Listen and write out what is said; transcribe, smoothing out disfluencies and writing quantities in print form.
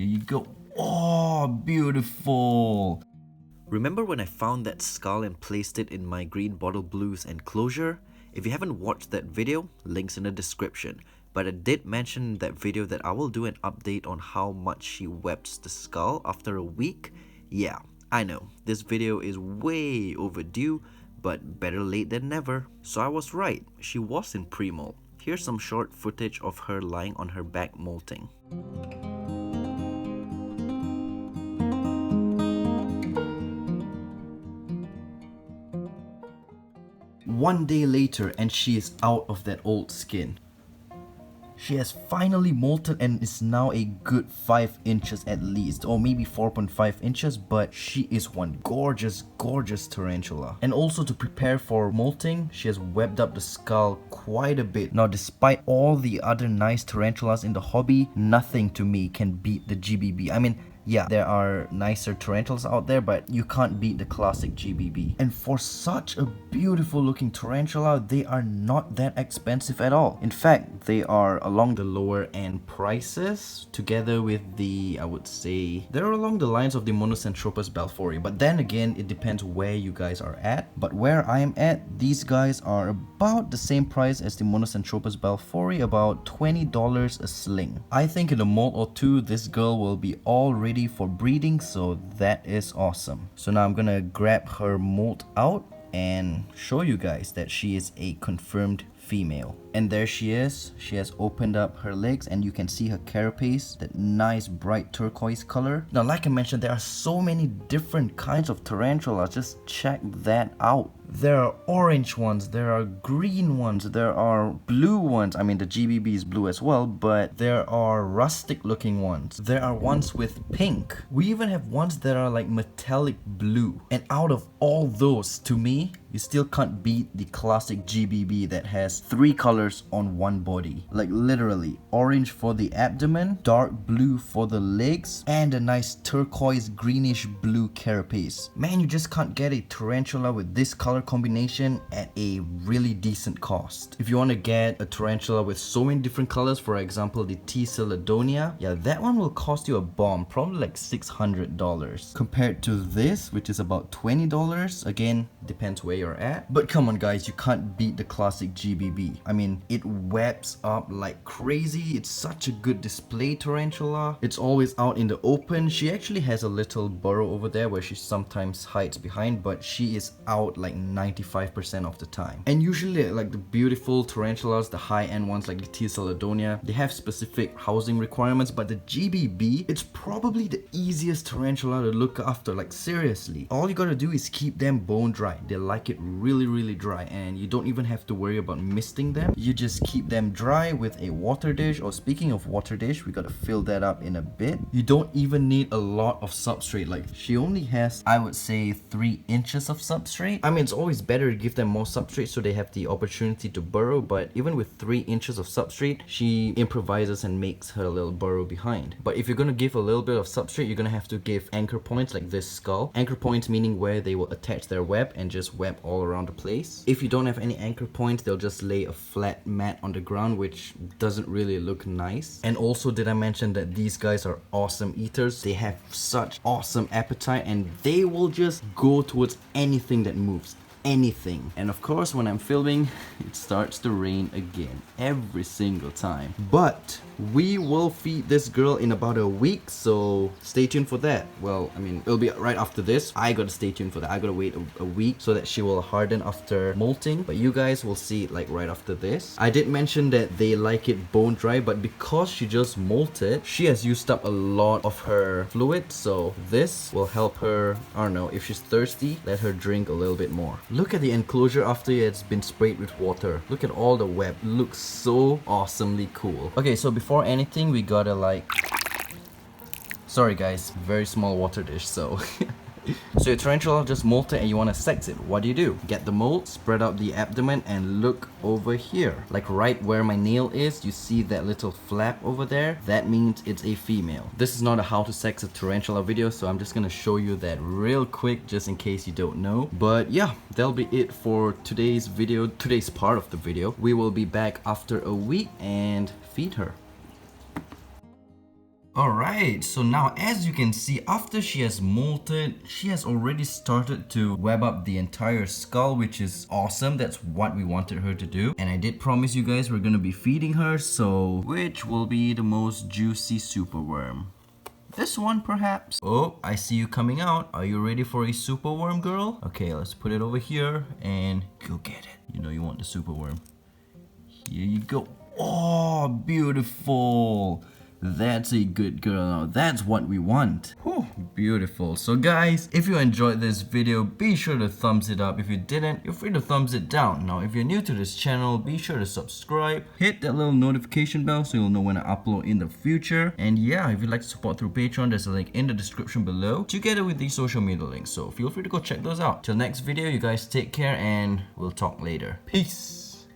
Here you go. Oh, beautiful. Remember when I found that skull and placed it in my green bottle blues enclosure? If you haven't watched that video, links in the description. But I did mention in that video that I will do an update on how much she webs the skull after a week. Yeah, I know, this video is way overdue, but better late than never. So I was right, she was in pre-molt. Here's some short footage of her lying on her back molting. One day later and she is out of that old skin. She has finally molted and is now a good 5 inches at least, or maybe 4.5 inches, but she is one gorgeous tarantula. And also to prepare for molting, she has webbed up the skull quite a bit. Now despite all the other nice tarantulas in the hobby, nothing to me can beat the GBB. I mean, yeah, there are nicer tarantulas out there, but you can't beat the classic GBB. And for such a beautiful looking tarantula, they are not that expensive at all. In fact, they are along the lower end prices, together with the, I would say, they're along the lines of the Monocentropas balfouri. But then again, it depends where you guys are at. But where I am at, these guys are about the same price as the Monocentropas balfouri, about $20 a sling. I think in a molt or two, this girl will be all ready for breeding, so that is awesome. So now I'm gonna grab her molt out and show you guys that she is a confirmed female. And there she is. She has opened up her legs and you can see her carapace, that nice bright turquoise color. Now like I mentioned, there are so many different kinds of tarantulas. Just check that out. There are orange ones, there are green ones, there are blue ones. I mean, the GBB is blue as well, but there are rustic looking ones. There are ones with pink. We even have ones that are like metallic blue. And out of all those, to me, you still can't beat the classic GBB that has 3 colors on one body. Like literally, orange for the abdomen, dark blue for the legs, and a nice turquoise greenish blue carapace. Man, you just can't get a tarantula with this color combination at a really decent cost. If you want to get a tarantula with so many different colors, for example the T. Celadonia, yeah, that one will cost you a bomb, probably like $600. Compared to this, which is about $20, again, depends where you're at. But come on guys, you can't beat the classic GBB. I mean, it webs up like crazy. It's such a good display tarantula. It's always out in the open. She actually has a little burrow over there where she sometimes hides behind, but she is out like 95% of the time. And usually like the beautiful tarantulas, the high-end ones like the T. Celadonia, they have specific housing requirements, but the GBB, it's probably the easiest tarantula to look after. Like seriously, all you gotta do is keep them bone dry. They like it really dry, and you don't even have to worry about misting them. You just keep them dry with a water dish. Or speaking of water dish, we gotta fill that up in a bit. You don't even need a lot of substrate. Like she only has, I would say, 3 inches of substrate. I mean, it's always better to give them more substrate so they have the opportunity to burrow, but even with 3 inches of substrate, she improvises and makes her little burrow behind. But if you're gonna give a little bit of substrate, you're gonna have to give anchor points like this skull. Anchor points meaning where they will attach their web and just web all around the place. If you don't have any anchor points, they'll just lay a flat mat on the ground, which doesn't really look nice. And also, did I mention that these guys are awesome eaters? They have such awesome appetite and they will just go towards anything that moves. Anything. And of course, when I'm filming, it starts to rain again every single time. But we will feed this girl in about a week, so stay tuned for that. Well, I mean, it'll be right after this. I gotta stay tuned for that. I gotta wait a week so that she will harden after molting, but you guys will see it like right after this. I did mention that they like it bone dry, but because she just molted, she has used up a lot of her fluid, so this will help her. I don't know, if she's thirsty, let her drink a little bit more. Look at the enclosure after it's been sprayed with water. Look at all the web. Looks so awesomely cool. Okay, so before anything, we gotta like... Sorry guys, very small water dish, so... So your tarantula just molted and you want to sex it. What do? Get the mold, spread out the abdomen, and look over here. Like right where my nail is, you see that little flap over there? That means it's a female. This is not a how to sex a tarantula video, so I'm just gonna show you that real quick just in case you don't know. But yeah, that'll be it for today's video, today's part of the video. We will be back after a week and feed her. Alright, so now as you can see, after she has molted, she has already started to web up the entire skull, which is awesome. That's what we wanted her to do. And I did promise you guys we're gonna be feeding her, so which will be the most juicy superworm? This one perhaps? Oh, I see you coming out. Are you ready for a superworm, girl? Okay, let's put it over here and go get it. You know you want the superworm. Here you go. Oh, beautiful. That's a good girl now. That's what we want. Whew, beautiful. So guys, if you enjoyed this video, be sure to thumbs it up. If you didn't, you're free to thumbs it down. Now, if you're new to this channel, be sure to subscribe. Hit that little notification bell so you'll know when I upload in the future. And yeah, if you'd like to support through Patreon, there's a link in the description below, together with these social media links. So feel free to go check those out. Till next video, you guys take care and we'll talk later. Peace.